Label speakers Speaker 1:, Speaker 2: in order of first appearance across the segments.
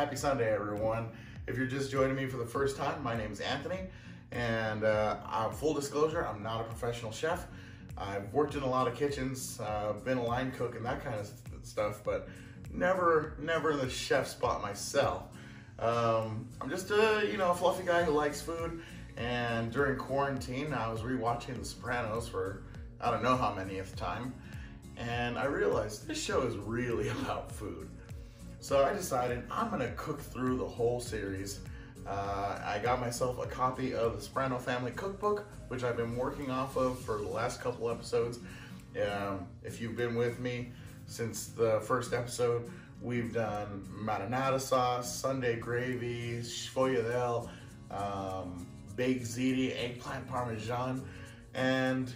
Speaker 1: Happy Sunday, everyone. If you're just joining me for the first time, my name is Anthony, and full disclosure, I'm not a professional chef. I've worked in a lot of kitchens, been a line cook and that kind of stuff, but never in the chef spot myself. I'm just a fluffy guy who likes food, and during quarantine, I was rewatching The Sopranos for I don't know how manyth time, and I realized this show is really about food. So I decided I'm gonna cook through the whole series. I got myself a copy of the Soprano Family Cookbook, which I've been working off of for the last couple episodes. If you've been with me since the first episode, we've done marinara sauce, Sunday gravy, sfogliatelle, baked ziti, eggplant parmesan, and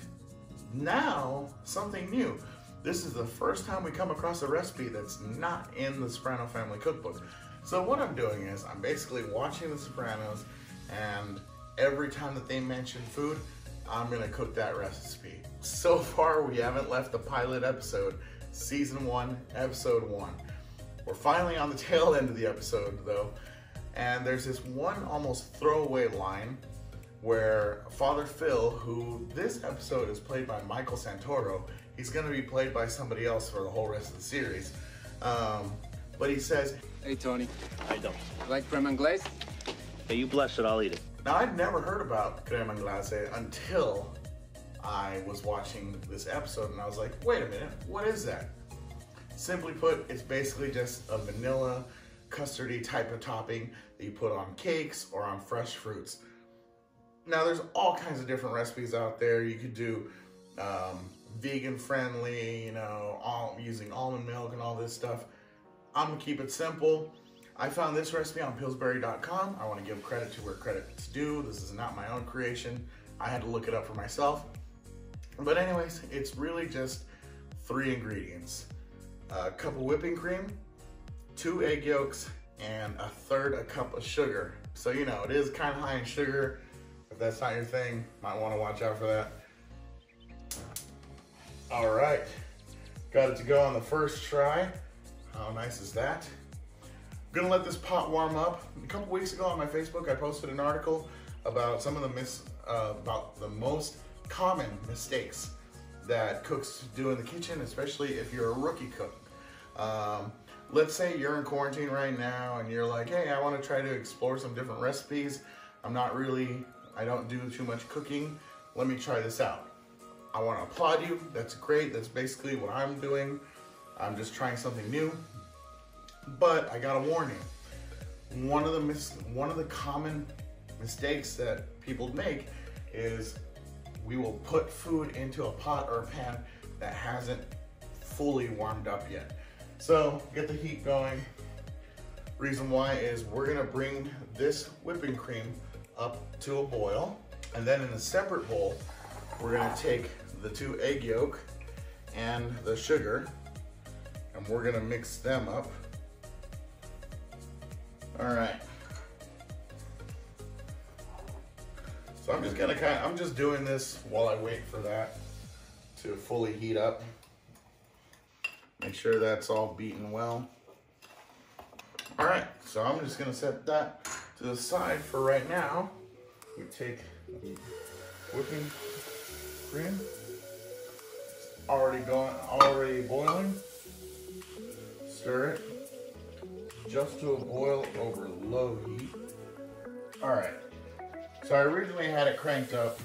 Speaker 1: now something new. This is the first time we come across a recipe that's not in the Soprano Family Cookbook. So what I'm doing is I'm basically watching The Sopranos, and every time that they mention food, I'm gonna cook that recipe. So far, we haven't left the pilot episode, season 1, episode 1. We're finally on the tail end of the episode though, and there's this one almost throwaway line where Father Phil, who this episode is played by Michael Santoro, he's gonna be played by somebody else for the whole rest of the series. But he says,
Speaker 2: "Hey Tony,
Speaker 3: I don't.
Speaker 2: you like creme anglaise?"
Speaker 3: Hey, you bless it, I'll eat it.
Speaker 1: now I'd never heard about Creme Anglaise until I was watching this episode, and I was like, wait a minute, what is that? Simply put, it's basically just a vanilla custardy type of topping that you put on cakes or on fresh fruits. Now there's all kinds of different recipes out there. You could do vegan friendly, using almond milk and all this stuff. I'm gonna keep it simple. I found this recipe on Pillsbury.com. I want to give credit to where credit's due. This is not my own creation. I had to look it up for myself. But anyways, it's really just 3 ingredients. A cup of whipping cream, 2 egg yolks, and 1/3 cup of sugar. So it is kind of high in sugar. If that's not your thing, might want to watch out for that. All right, got it to go on the first try. How nice is that? I'm gonna let this pot warm up. A couple weeks ago on my Facebook, I posted an article about some of the most common mistakes that cooks do in the kitchen, especially if you're a rookie cook. Let's say you're in quarantine right now and you're like, hey, I want to try to explore some different recipes. I don't do too much cooking. Let me try this out. I want to applaud you. That's great. That's basically what I'm doing. I'm just trying something new. But I gotta warn you, one of the common mistakes that people make is we will put food into a pot or a pan that hasn't fully warmed up yet. So get the heat going. Reason why is we're gonna bring this whipping cream up to a boil, and then in a separate bowl, we're gonna take the 2 egg yolk and the sugar, and we're gonna mix them up. All right. So I'm just doing this while I wait for that to fully heat up. Make sure that's all beaten well. All right, so I'm just gonna set that to the side for right now. We take whipping cream. It's already boiling. Stir it just to a boil over low heat. All right, so I originally had it cranked up,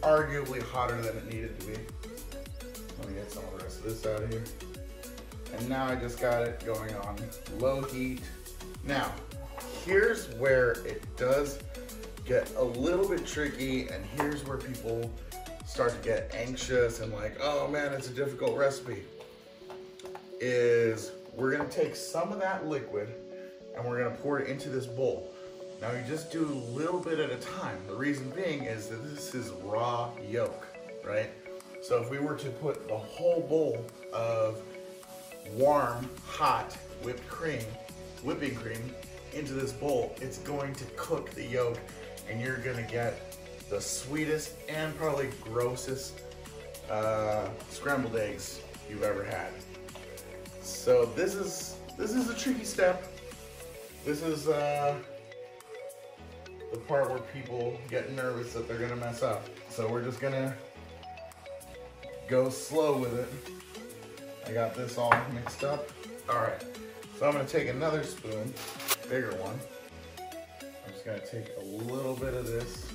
Speaker 1: arguably hotter than it needed to be. Let me get some of the rest of this out of here. And now I just got it going on low heat. Now, here's where it does get a little bit tricky, and here's where people start to get anxious and like, oh man, it's a difficult recipe. Is we're gonna take some of that liquid and we're gonna pour it into this bowl. Now you just do a little bit at a time. The reason being is that this is raw yolk, right? So if we were to put the whole bowl of warm, hot whipping cream into this bowl, it's going to cook the yolk, and you're gonna get the sweetest and probably grossest scrambled eggs you've ever had. So this is a tricky step. This is the part where people get nervous that they're gonna mess up. So we're just gonna go slow with it. I got this all mixed up. All right, so I'm gonna take another spoon, bigger one. I'm just gonna take a little bit of this,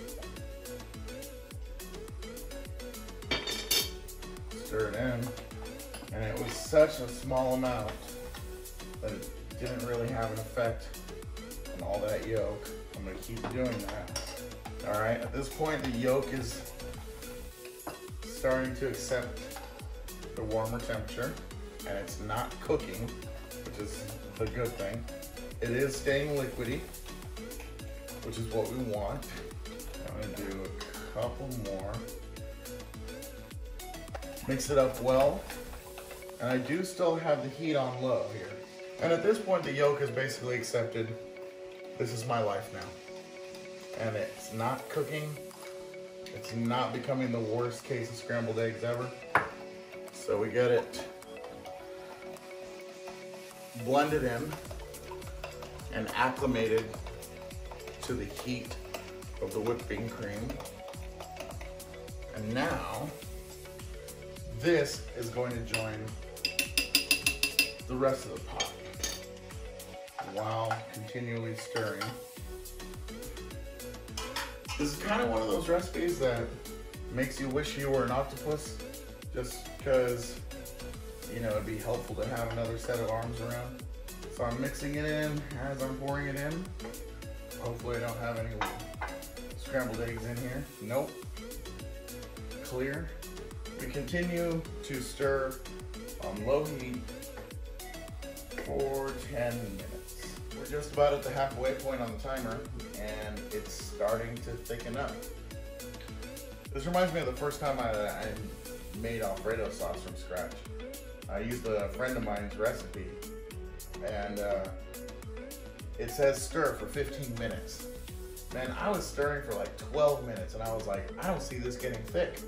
Speaker 1: stir it in, and it was such a small amount that it didn't really have an effect on all that yolk. I'm gonna keep doing that. All right, at this point, the yolk is starting to accept the warmer temperature, and it's not cooking, which is the good thing. It is staying liquidy, which is what we want. I'm gonna do a couple more. Mix it up well, and I do still have the heat on low here. And at this point, the yolk is basically accepted. This is my life now. And it's not cooking. It's not becoming the worst case of scrambled eggs ever. So we get it blended in and acclimated to the heat of the whipping cream. And now, this is going to join the rest of the pot while continually stirring. This is kind of one of those recipes that makes you wish you were an octopus, just because, you know, it'd be helpful to have another set of arms around. So I'm mixing it in as I'm pouring it in. Hopefully I don't have any scrambled eggs in here. Nope. Clear. We continue to stir on low heat for 10 minutes. We're just about at the halfway point on the timer, and it's starting to thicken up. This reminds me of the first time I made Alfredo sauce from scratch. I used a friend of mine's recipe, and it says stir for 15 minutes. Man, I was stirring for like 12 minutes, and I was like, I don't see this getting thick.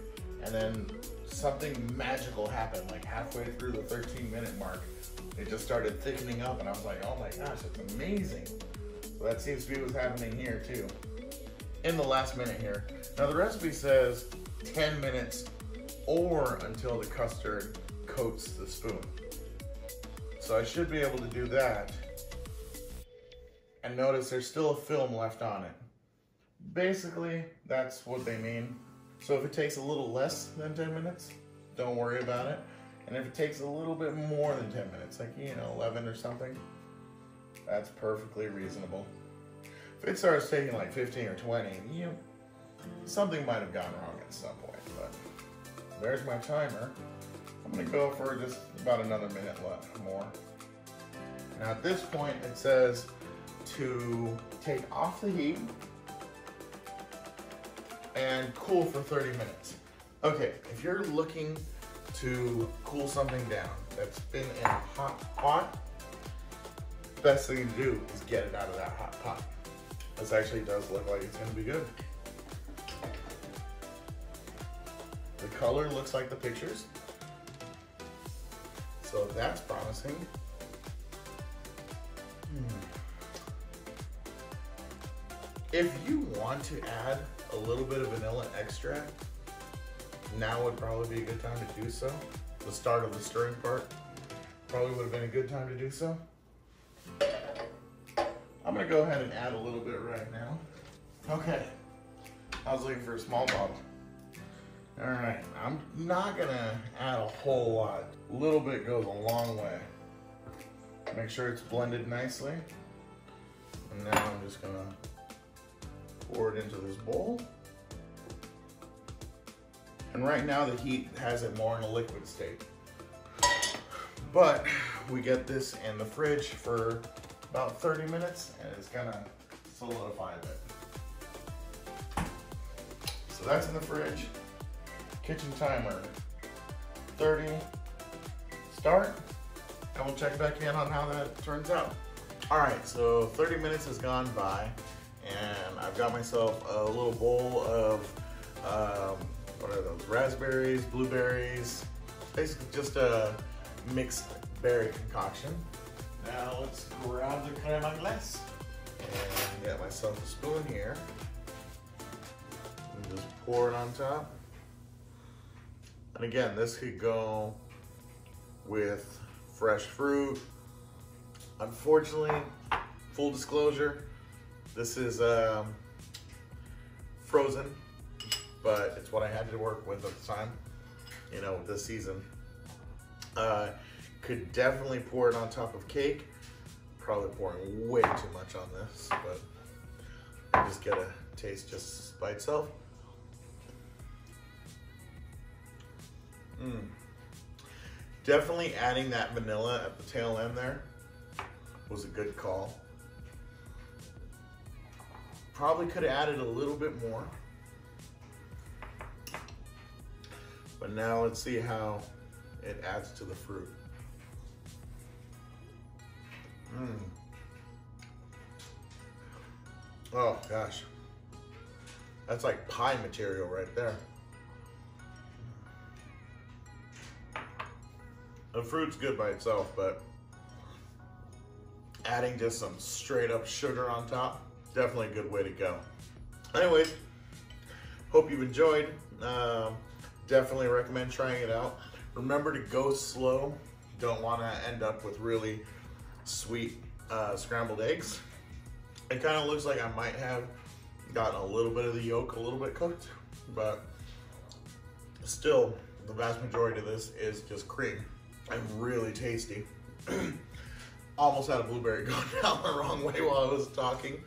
Speaker 1: And then something magical happened, like halfway through the 13-minute mark. It just started thickening up, and I was like, oh my gosh, it's amazing. So that seems to be what's happening here too. In the last minute here. Now the recipe says 10 minutes or until the custard coats the spoon. So I should be able to do that. And notice there's still a film left on it. Basically, that's what they mean. So if it takes a little less than 10 minutes, don't worry about it. And if it takes a little bit more than 10 minutes, like, you know, 11 or something, that's perfectly reasonable. If it starts taking like 15 or 20, you know, something might have gone wrong at some point, but there's my timer. I'm gonna go for just about another minute more. Now at this point, it says to take off the heat and cool for 30 minutes. Okay, if you're looking to cool something down that's been in a hot pot, best thing to do is get it out of that hot pot. This actually does look like it's gonna be good. The color looks like the pictures, so that's promising. If you want to add a little bit of vanilla extract, now would probably be a good time to do so. The start of the stirring part probably would have been a good time to do so. I'm gonna go ahead and add a little bit right now. Okay, I was looking for a small bottle. All right, I'm not gonna add a whole lot. A little bit goes a long way. Make sure it's blended nicely. And now I'm just gonna pour it into this bowl. And right now the heat has it more in a liquid state. But we get this in the fridge for about 30 minutes and it's gonna solidify a bit. So that's in the fridge. Kitchen timer, 30, start, and we'll check back in on how that turns out. All right, so 30 minutes has gone by and I've got myself a little bowl of, what are those, raspberries, blueberries, basically just a mixed berry concoction. Now let's grab the Creme Anglaise. And get myself a spoon here. And just pour it on top. And again, this could go with fresh fruit. Unfortunately, full disclosure, this is frozen, but it's what I had to work with at the time, you know, this season. Could definitely pour it on top of cake. Probably pouring way too much on this, but I just get a taste just by itself. Definitely adding that vanilla at the tail end there was a good call. Probably could have added a little bit more. But now let's see how it adds to the fruit. Oh gosh. That's like pie material right there. The fruit's good by itself, but adding just some straight up sugar on top, definitely a good way to go. Anyways, hope you've enjoyed. Definitely recommend trying it out. Remember to go slow. Don't want to end up with really sweet scrambled eggs. It kind of looks like I might have gotten a little bit of the yolk a little bit cooked, but still the vast majority of this is just cream and really tasty. Almost had a blueberry go down the wrong way while I was talking,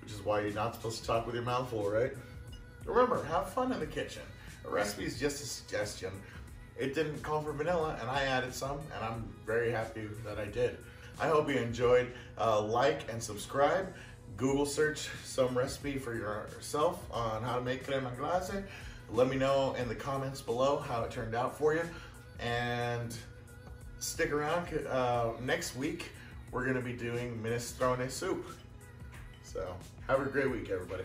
Speaker 1: which is why you're not supposed to talk with your mouth full, right? Remember, have fun in the kitchen. A recipe is just a suggestion. It didn't call for vanilla, and I added some, and I'm very happy that I did. I hope you enjoyed. Like and subscribe. Google search some recipe for yourself on how to make creme anglaise. Let me know in the comments below how it turned out for you. And stick around. Next week, we're going to be doing minestrone soup. So have a great week, everybody.